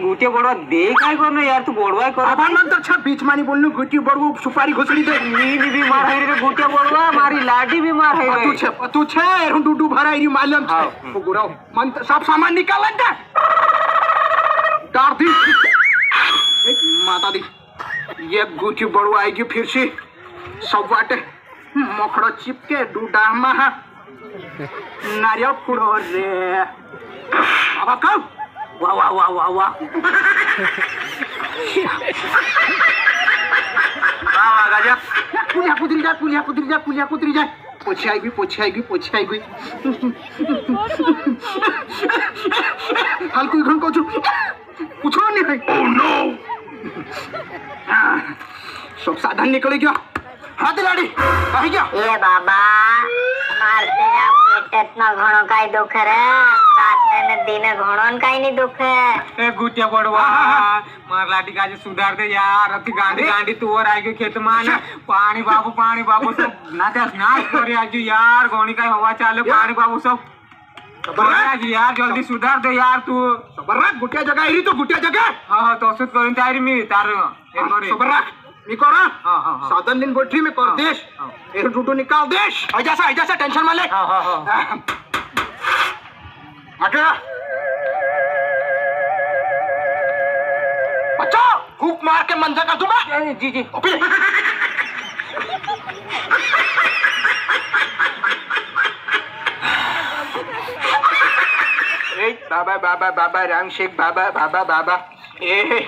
गुटे बड़वा दे काय करनो यार तू बोडवाय कर अपन नंतर छ बीच मानी बोलनु गुटी बड़वो सुपारी घोसड़ी दे नी बीमार है रे गुटे बड़वा मारी लाडी बीमार है तू छे एरु डूडू भराई री मालूम छे ओ गुराव मन सब सामान निकाल दे डार दी माता दी ये गुटी बड़वा आएगी फिर से सब बाटे मखड़ा चिपके डूडा महा नारियल फुड़ो रे अब कब वाह वाह वाह वाह वाह वाह गजा पुलिया कुदरी जा पुलिया कुदरी जा पुलिया कुदरी जा पोछे आएगी हल्कू घन को कुछ नहीं है ओह नो सब साधन निकल गया हाथ लाड़ी कहीं गया ये बाबा मारते आप पेट ना घणो काई दुख रे रात ने दिन घणोन काई नहीं दुख ए गुटिया बड़वा मार लाठी काजे सुधार दे यार अति गांडी गांडी तू और आगे खेत मान पानी बाबू सब नाश करे आज यार गोणी का हवा चाले पानी बाबू सब आज यार जल्दी सुधार दे यार तू सबर रख गुटिया जगह इरी तो गुटिया जगह हां तो असुत करून तयारी मी तार सबर रख मी करा साधन दिन बैठी में कर देश एक डूडू निकाल देश ऐसा टेंशन मत ले आगे अच्छा हुक मार के मंजा कर दूंगा जी बाबा राम शेख बाबा ए